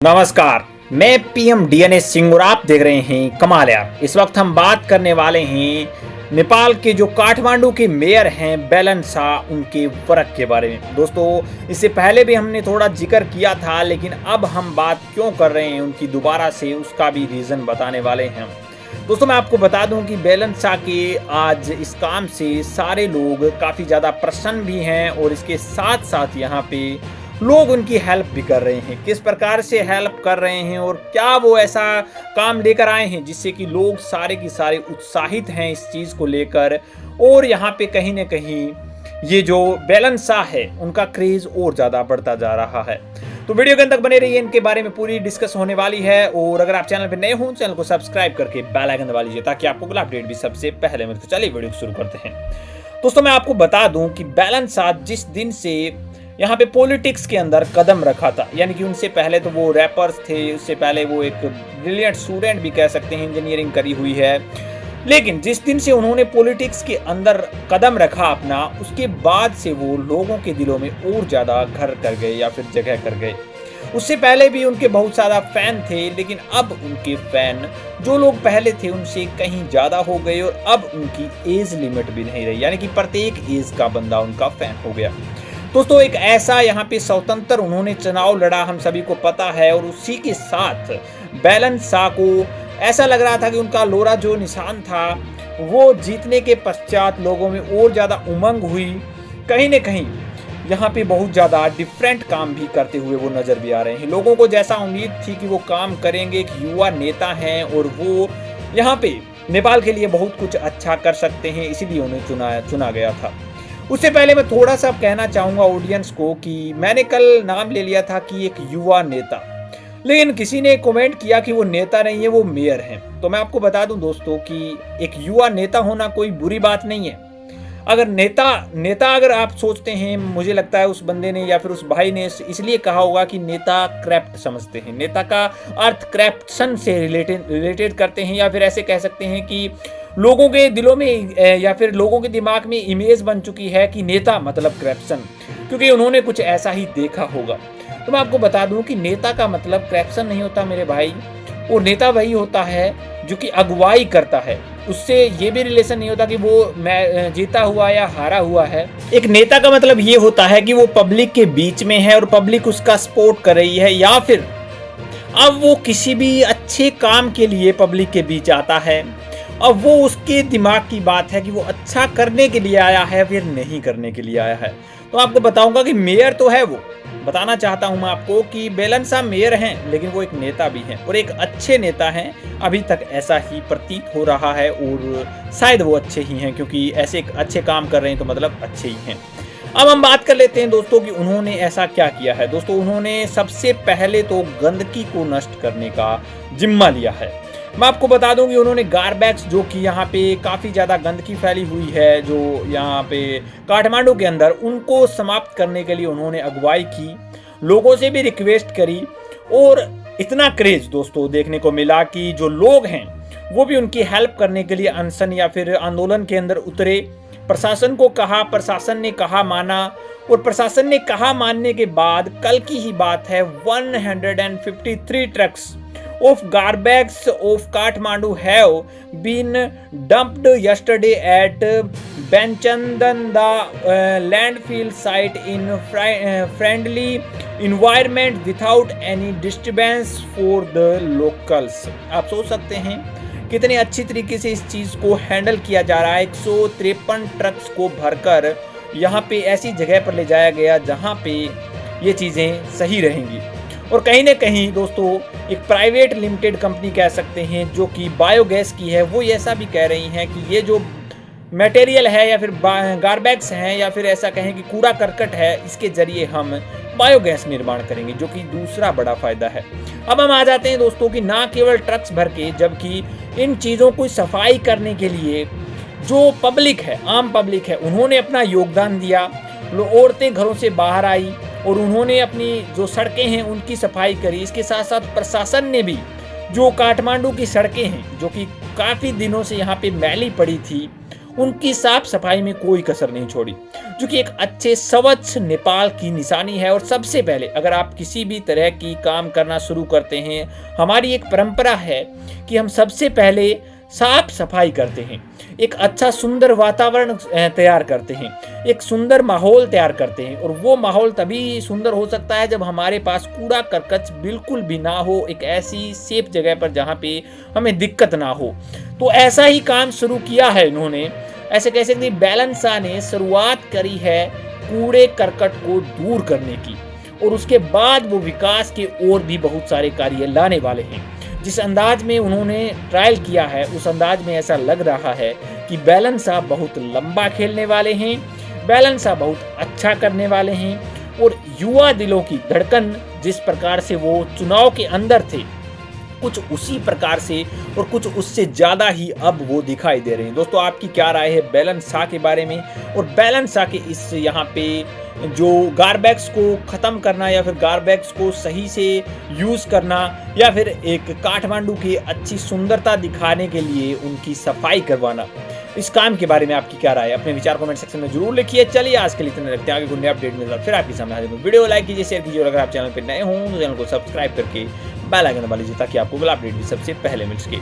नमस्कार, मैं PM DNA Singh और आप देख रहे हैं कमाल यार। इस वक्त हम बात करने वाले हैं नेपाल के जो काठमांडू के मेयर हैं बेलन शाह, उनके वर्क के बारे में। दोस्तों, इससे पहले भी हमने थोड़ा जिक्र किया था, लेकिन अब हम बात क्यों कर रहे हैं उनकी दोबारा से, उसका भी रीज़न बताने वाले हैं। दोस्तों, मैं आपको बता दूं कि बेलन शाह के आज इस काम से सारे लोग काफ़ी ज़्यादा प्रसन्न भी हैं और इसके साथ साथ यहाँ पे लोग उनकी हेल्प भी कर रहे हैं। किस प्रकार से हेल्प कर रहे हैं और क्या वो ऐसा काम लेकर आए हैं जिससे कि लोग सारे की सारे उत्साहित हैं इस चीज़ को लेकर, और यहाँ पे कहीं ना कहीं ये जो बेलन शाह है उनका क्रेज और ज़्यादा बढ़ता जा रहा है। तो वीडियो के अंत तक बने रहिए, इनके बारे में पूरी डिस्कस होने वाली है। और अगर आप चैनल पर नए हों, चैनल को सब्सक्राइब करके बेल आइकन दबा लीजिए ताकि आपको अगला अपडेट भी सबसे पहले मिले। तो चलिए वीडियो शुरू करते हैं। दोस्तों, मैं आपको बता दूं कि बेलन शाह जिस दिन से यहाँ पे पॉलिटिक्स के अंदर कदम रखा था, यानी कि उनसे पहले तो वो रैपर्स थे, उससे पहले वो एक ब्रिलियंट स्टूडेंट भी कह सकते हैं, इंजीनियरिंग करी हुई है। लेकिन जिस दिन से उन्होंने पॉलिटिक्स के अंदर कदम रखा अपना, उसके बाद से वो लोगों के दिलों में और ज़्यादा घर कर गए या फिर जगह कर गए। उससे पहले भी उनके बहुत सारा फैन थे, लेकिन अब उनके फैन जो लोग पहले थे उनसे कहीं ज़्यादा हो गए और अब उनकी एज लिमिट भी नहीं रही, यानी कि प्रत्येक एज का बंदा उनका फैन हो गया। दोस्तों, एक ऐसा यहाँ पे स्वतंत्र उन्होंने चुनाव लड़ा, हम सभी को पता है, और उसी के साथ बेलन शाह को ऐसा लग रहा था कि उनका लोरा जो निशान था वो जीतने के पश्चात लोगों में और ज़्यादा उमंग हुई। कहीं न कहीं यहाँ पे बहुत ज़्यादा डिफरेंट काम भी करते हुए वो नज़र भी आ रहे हैं। लोगों को जैसा उम्मीद थी कि वो काम करेंगे, एक युवा नेता हैं और वो यहाँ पे नेपाल के लिए बहुत कुछ अच्छा कर सकते हैं, इसीलिए उन्हें चुना गया था। उससे पहले मैं थोड़ा सा कहना चाहूँगा ऑडियंस को कि मैंने कल नाम ले लिया था कि एक युवा नेता, लेकिन किसी ने कमेंट किया कि वो नेता नहीं है, वो मेयर हैं। तो मैं आपको बता दूं दोस्तों कि एक युवा नेता होना कोई बुरी बात नहीं है। अगर नेता अगर आप सोचते हैं, मुझे लगता है उस बंदे ने या फिर उस भाई ने इसलिए कहा होगा कि नेता क्रैफ्ट समझते हैं, नेता का अर्थ क्रैफ्टसन से रिलेटेड करते हैं, या फिर ऐसे कह सकते हैं कि लोगों के दिलों में या फिर लोगों के दिमाग में इमेज बन चुकी है कि नेता मतलब करप्शन, क्योंकि उन्होंने कुछ ऐसा ही देखा होगा। तो मैं आपको बता दूं कि नेता का मतलब करप्शन नहीं होता मेरे भाई, वो नेता वही होता है जो कि अगुवाई करता है। उससे ये भी रिलेशन नहीं होता कि वो मैं जीता हुआ या हारा हुआ है। एक नेता का मतलब ये होता है कि वो पब्लिक के बीच में है और पब्लिक उसका सपोर्ट कर रही है, या फिर अब वो किसी भी अच्छे काम के लिए पब्लिक के बीच आता है। अब वो उसके दिमाग की बात है कि वो अच्छा करने के लिए आया है फिर नहीं करने के लिए आया है। तो आपको बताऊंगा कि मेयर तो है, वो बताना चाहता हूं मैं आपको कि बेलन शाह मेयर हैं, लेकिन वो एक नेता भी हैं और एक अच्छे नेता हैं। अभी तक ऐसा ही प्रतीत हो रहा है और शायद वो अच्छे ही हैं, क्योंकि ऐसे अच्छे काम कर रहे हैं तो मतलब अच्छे ही हैं। अब हम बात कर लेते हैं दोस्तों कि उन्होंने ऐसा क्या किया है। दोस्तों, उन्होंने सबसे पहले तो गंदगी को नष्ट करने का जिम्मा लिया है। मैं आपको बता दूं कि उन्होंने गारबैग्स, जो कि यहाँ पे काफ़ी ज़्यादा गंदगी फैली हुई है जो यहाँ पे काठमांडू के अंदर, उनको समाप्त करने के लिए उन्होंने अगुवाई की, लोगों से भी रिक्वेस्ट करी, और इतना क्रेज दोस्तों देखने को मिला कि जो लोग हैं वो भी उनकी हेल्प करने के लिए अनशन या फिर आंदोलन के अंदर उतरे। प्रशासन को कहा, प्रशासन ने कहा माना, और प्रशासन ने कहा मानने के बाद कल की ही बात है 153 trucks of garbages of Kathmandu have been dumped yesterday at Benchandan, the landfill site in friendly environment without any disturbance for the locals। आप सोच सकते हैं कितने अच्छी तरीके से इस चीज़ को हैंडल किया जा रहा है। 153 ट्रक्स को भरकर यहाँ पे ऐसी जगह पर ले जाया गया जहाँ पे ये चीज़ें सही रहेंगी। और कहीं ना कहीं दोस्तों एक प्राइवेट लिमिटेड कंपनी कह सकते हैं जो कि बायोगैस की है, वो ऐसा भी कह रही हैं कि ये जो मटेरियल है या फिर गारबैग्स हैं या फिर ऐसा कहें कि कूड़ा करकट है, इसके जरिए हम बायोगैस निर्माण करेंगे, जो कि दूसरा बड़ा फायदा है। अब हम आ जाते हैं दोस्तों कि ना केवल ट्रक्स भर के, जबकि इन चीज़ों को सफाई करने के लिए जो पब्लिक है, आम पब्लिक है, उन्होंने अपना योगदान दिया। औरतें घरों से बाहर आई और उन्होंने अपनी जो सड़कें हैं उनकी सफाई करी। इसके साथ साथ प्रशासन ने भी जो काठमांडू की सड़कें हैं जो कि काफ़ी दिनों से यहाँ पे मैली पड़ी थी, उनकी साफ सफाई में कोई कसर नहीं छोड़ी, जो कि एक अच्छे स्वच्छ नेपाल की निशानी है। और सबसे पहले अगर आप किसी भी तरह की काम करना शुरू करते हैं, हमारी एक परंपरा है कि हम सबसे पहले साफ सफाई करते हैं, एक अच्छा सुंदर वातावरण तैयार करते हैं, एक सुंदर माहौल तैयार करते हैं। और वो माहौल तभी सुंदर हो सकता है जब हमारे पास कूड़ा करकट बिल्कुल भी ना हो, एक ऐसी सेफ जगह पर जहाँ पे हमें दिक्कत ना हो। तो ऐसा ही काम शुरू किया है इन्होंने, ऐसे कह सकते हैं बेलन शाह ने शुरुआत करी है कूड़े करकट को दूर करने की, और उसके बाद वो विकास के और भी बहुत सारे कार्य लाने वाले हैं। जिस अंदाज में उन्होंने ट्रायल किया है, उस अंदाज में ऐसा लग रहा है कि बेलन शाह बहुत लंबा खेलने वाले हैं, बेलन शाह बहुत अच्छा करने वाले हैं। और युवा दिलों की धड़कन जिस प्रकार से वो चुनाव के अंदर थे, कुछ उसी प्रकार से और कुछ उससे ज़्यादा ही अब वो दिखाई दे रहे हैं। दोस्तों, आपकी क्या राय है बेलन शाह के बारे में, और बेलन शाह के इस यहाँ पे जो गारबैग्स को ख़त्म करना या फिर गारबैग्स को सही से यूज़ करना, या फिर एक काठमांडू की अच्छी सुंदरता दिखाने के लिए उनकी सफाई करवाना, इस काम के बारे में आपकी क्या राय है? अपने विचार कमेंट सेक्शन में जरूर लिखिए। चलिए आज के लिए इतने रखते हैं, आगे कोई नया अपडेट मिलता है फिर आपके सामने हाजिर हूं। वीडियो लाइक कीजिए, शेयर कीजिए, और अगर आप चैनल पर नए हों तो चैनल को सब्सक्राइब करके बेल आइकन दबा लीजिए ताकि आपको अगला अपडेट भी सबसे पहले मिल सके।